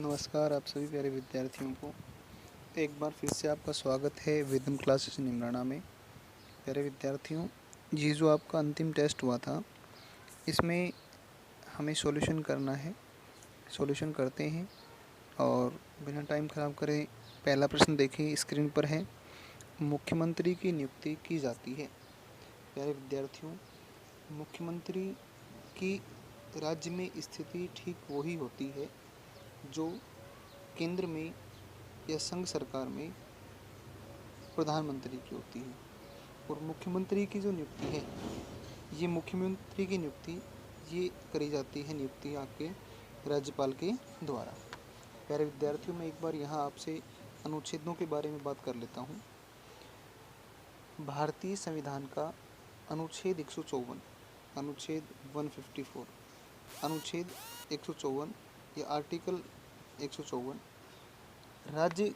नमस्कार आप सभी प्यारे विद्यार्थियों को एक बार फिर से आपका स्वागत है विदम क्लासेस निमराना में। प्यारे विद्यार्थियों, ये जो आपका अंतिम टेस्ट हुआ था इसमें हमें सॉल्यूशन करना है। सॉल्यूशन करते हैं और बिना टाइम ख़राब करे पहला प्रश्न देखिए, स्क्रीन पर है। मुख्यमंत्री की नियुक्ति की जाती है। प्यारे विद्यार्थियों, मुख्यमंत्री की राज्य में स्थिति ठीक वही होती है जो केंद्र में या संघ सरकार में प्रधानमंत्री की होती है। और मुख्यमंत्री की जो नियुक्ति है, ये मुख्यमंत्री की नियुक्ति ये करी जाती है, नियुक्ति आपके राज्यपाल के द्वारा। प्यारे विद्यार्थियों, मैं एक बार यहाँ आपसे अनुच्छेदों के बारे में बात कर लेता हूँ। भारतीय संविधान का अनुच्छेद 154, अनुच्छेद 154, अनुच्छेद 154 या आर्टिकल 154 राज्य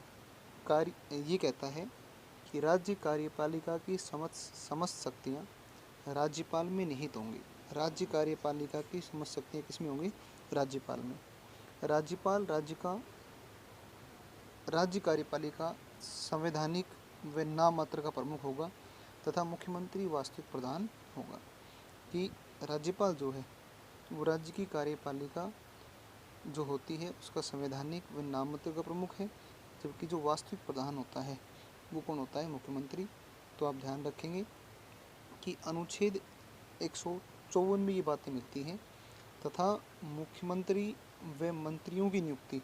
कार्य ये कहता है कि राज्य कार्यपालिका की समस्त शक्तियाँ राज्यपाल में निहित होंगी। राज्य कार्यपालिका की समस्त शक्तियाँ किसमें होंगी? राज्यपाल में। राज्यपाल राज्य कार्यपालिका संवैधानिक व नाम मात्र का प्रमुख होगा तथा मुख्यमंत्री वास्तविक प्रधान होगा। कि राज्यपाल जो है वो राज्य की कार्यपालिका जो होती है उसका संवैधानिक व नाम मात्र का प्रमुख है, जबकि जो वास्तविक प्रधान होता है वो कौन होता है? मुख्यमंत्री। तो आप ध्यान रखेंगे कि अनुच्छेद 154 में ये बातें मिलती हैं तथा मुख्यमंत्री व मंत्रियों की नियुक्ति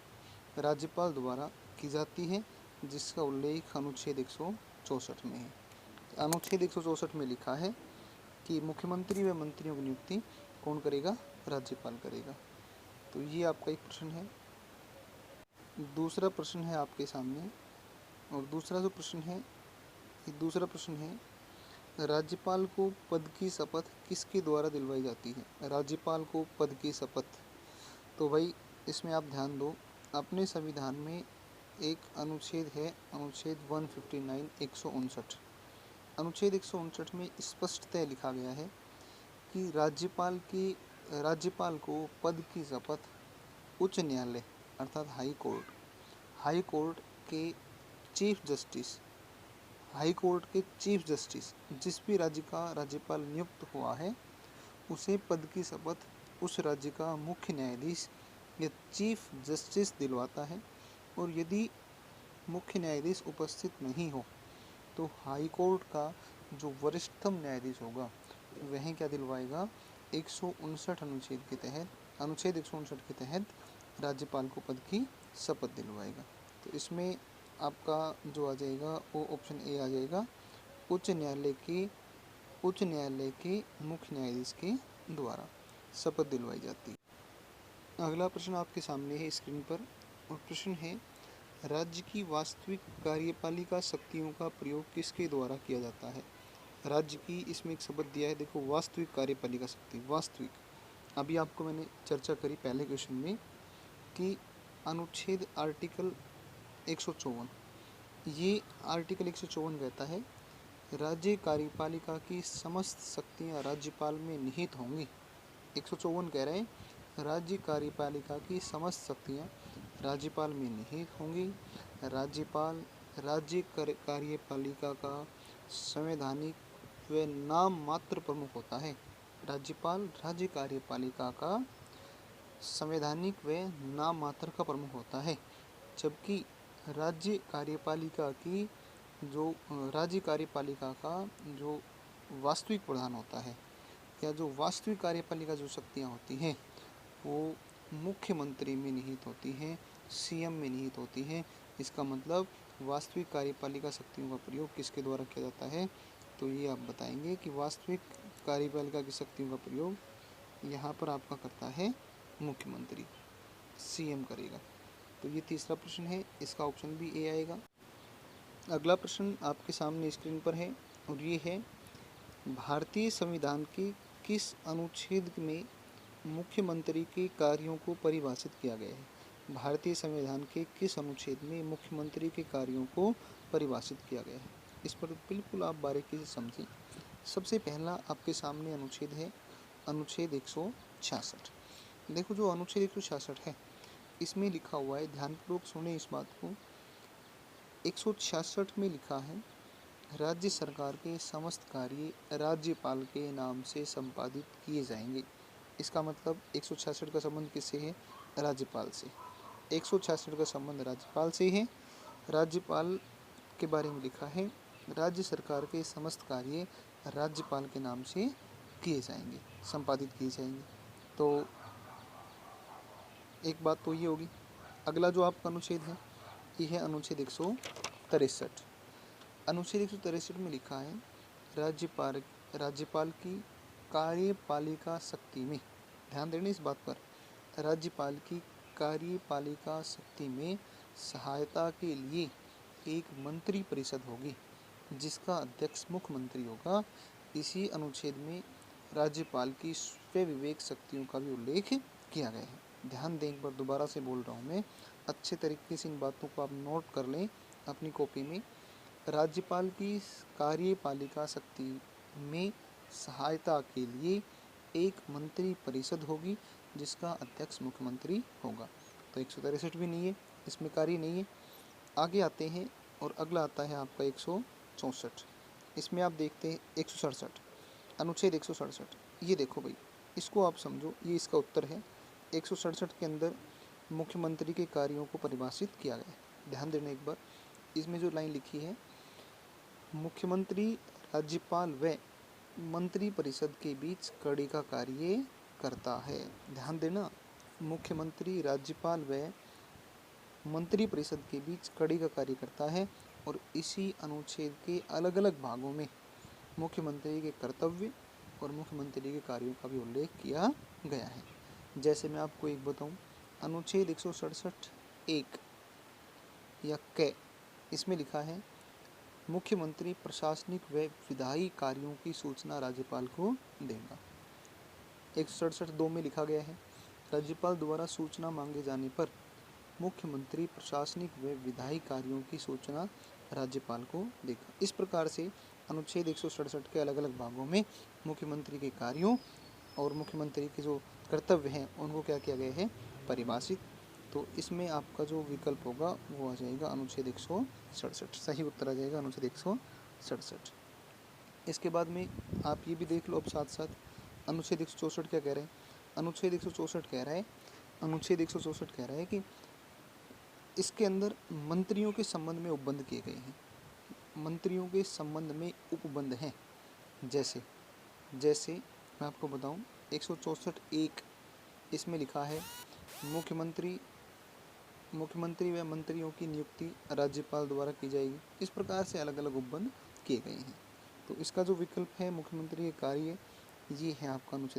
राज्यपाल द्वारा की जाती है, जिसका उल्लेख अनुच्छेद 164 में है। अनुच्छेद 164 में लिखा है कि मुख्यमंत्री व मंत्रियों की नियुक्ति कौन करेगा? राज्यपाल करेगा। तो ये आपका एक प्रश्न है। दूसरा प्रश्न है आपके सामने, और दूसरा प्रश्न है राज्यपाल को पद की शपथ किसके द्वारा दिलवाई जाती है? राज्यपाल को पद की शपथ। तो भाई इसमें आप ध्यान दो, अपने संविधान में एक अनुच्छेद है, अनुच्छेद 159 159। अनुच्छेद 159 में स्पष्टतः लिखा गया है कि राज्यपाल को पद की शपथ उच्च न्यायालय अर्थात हाई कोर्ट के चीफ जस्टिस जिस भी राज्य का राज्यपाल नियुक्त हुआ है उसे पद की शपथ उस राज्य का मुख्य न्यायाधीश या चीफ जस्टिस दिलवाता है। और यदि मुख्य न्यायाधीश उपस्थित नहीं हो तो हाई कोर्ट का जो वरिष्ठतम न्यायाधीश होगा वह क्या दिलवाएगा? 159 अनुच्छेद 159 के तहत राज्यपाल को पद की शपथ दिलवाएगा। तो इसमें आपका जो आ जाएगा वो ऑप्शन ए आ जाएगा, उच्च न्यायालय के मुख्य न्यायाधीश के द्वारा शपथ दिलवाई जाती है। अगला प्रश्न आपके सामने है स्क्रीन पर, और प्रश्न है राज्य की वास्तविक कार्यपालिका शक्तियों का प्रयोग किसके द्वारा किया जाता है? राज्य की, इसमें एक शब्द दिया है, देखो, वास्तविक कार्यपालिका शक्ति। वास्तविक, अभी आपको मैंने चर्चा करी पहले क्वेश्चन में कि अनुच्छेद आर्टिकल 154, ये आर्टिकल 154 कहता है राज्य कार्यपालिका की समस्त शक्तियाँ राज्यपाल में निहित होंगी। 154 कह रहे हैं राज्य कार्यपालिका की समस्त शक्तियाँ राज्यपाल में निहित होंगी। राज्यपाल राज्य कार्यपालिका का संवैधानिक व नाम मात्र प्रमुख होता है। राज्यपाल राज्य कार्यपालिका का संवैधानिक व नाम मात्र का प्रमुख होता है, जबकि राज्य कार्यपालिका का जो वास्तविक प्रधान होता है या जो वास्तविक कार्यपालिका जो शक्तियाँ होती हैं वो मुख्यमंत्री में निहित होती हैं, सीएम में निहित होती हैं। इसका मतलब वास्तविक कार्यपालिका शक्तियों का प्रयोग किसके द्वारा किया जाता है? तो ये आप बताएंगे कि वास्तविक कार्यपालिका की शक्तियों का प्रयोग यहाँ पर आपका करता है मुख्यमंत्री, सीएम करेगा। तो ये तीसरा प्रश्न है, इसका ऑप्शन भी ए आएगा। अगला प्रश्न आपके सामने स्क्रीन पर है, और ये है भारतीय संविधान के किस अनुच्छेद में मुख्यमंत्री के कार्यों को परिभाषित किया गया है? भारतीय संविधान के किस अनुच्छेद में मुख्यमंत्री के कार्यों को परिभाषित किया गया है? इस पर बिल्कुल आप बारीकी से समझें। सबसे पहला आपके सामने अनुच्छेद है अनुच्छेद 166। देखो, जो अनुच्छेद 166 है इसमें लिखा हुआ है, ध्यानपूर्वक सुने इस बात को, 166 में लिखा है, राज्य सरकार के समस्त कार्य राज्यपाल के नाम से संपादित किए जाएंगे। इसका मतलब 166 का संबंध किससे है? राज्यपाल से। 166 का संबंध राज्यपाल से है। राज्यपाल के बारे में लिखा है, राज्य सरकार के समस्त कार्य राज्यपाल के नाम से किए जाएंगे, संपादित किए जाएंगे। तो एक बात तो ये होगी। अगला जो आपका अनुच्छेद है, ये है अनुच्छेद 163। अनुच्छेद 163 में लिखा है, राज्यपाल की कार्यपालिका शक्ति में, ध्यान देना इस बात पर, राज्यपाल की कार्यपालिका शक्ति में सहायता के लिए एक मंत्री परिषद होगी जिसका अध्यक्ष मुख्यमंत्री होगा। इसी अनुच्छेद में राज्यपाल की स्व विवेक शक्तियों का भी उल्लेख किया गया है। ध्यान दें, एक बार दोबारा से बोल रहा हूँ मैं, अच्छे तरीके से इन बातों को आप नोट कर लें अपनी कॉपी में। राज्यपाल की कार्यपालिका शक्ति में सहायता के लिए एक मंत्री परिषद होगी जिसका अध्यक्ष मुख्यमंत्री होगा। तो 163 भी नहीं है, इसमें कार्य नहीं है। आगे आते हैं और अगला आता है आपका 164। इसमें आप देखते हैं 167, अनुच्छेद 167। ये देखो भाई, इसको आप समझो, ये इसका उत्तर है। 167 के अंदर मुख्यमंत्री के कार्यों को परिभाषित किया गया है। ध्यान देना एक बार, इसमें जो लाइन लिखी है, मुख्यमंत्री राज्यपाल व मंत्री परिषद के बीच कड़ी का कार्य करता है। ध्यान देना, मुख्यमंत्री राज्यपाल व मंत्री परिषद के बीच कड़ी का कार्य करता है। और इसी अनुच्छेद के अलग अलग भागों में मुख्यमंत्री के कर्तव्य और मुख्यमंत्री के कार्यों का भी उल्लेख किया गया है। जैसे मैं आपको एक बताऊं, अनुच्छेद 167 1 या क, इसमें लिखा है, मुख्यमंत्री प्रशासनिक व विधायी कार्यों की सूचना राज्यपाल को देगा। 167 2 में लिखा गया है, राज्यपाल द्वारा सूचना मांगे जाने पर मुख्यमंत्री प्रशासनिक व विधायी कार्यों की सूचना राज्यपाल को देगा। इस प्रकार से अनुच्छेद 167 के अलग अलग भागों में मुख्यमंत्री के कार्यों और मुख्यमंत्री के जो कर्तव्य हैं उनको क्या किया गया है? परिभाषित। तो इसमें आपका जो विकल्प होगा वो आ जाएगा अनुच्छेद 167। सही उत्तर आ जाएगा अनुच्छेद 167। इसके बाद में आप ये भी देख लो अब साथ साथ, अनुच्छेद 164 क्या कह रहे हैं? अनुच्छेद 164 कह रहा है, अनुच्छेद 164 कह रहा है कि इसके अंदर मंत्रियों के संबंध में उपबंध किए गए हैं। मंत्रियों के संबंध में उपबंध हैं। जैसे मैं आपको बताऊं, 164 1, इसमें लिखा है, मुख्यमंत्री व मंत्रियों की नियुक्ति राज्यपाल द्वारा की जाएगी। इस प्रकार से अलग अलग उपबंध किए गए हैं। तो इसका जो विकल्प है मुख्यमंत्री के कार्य, ये है आपका अनुच्छेद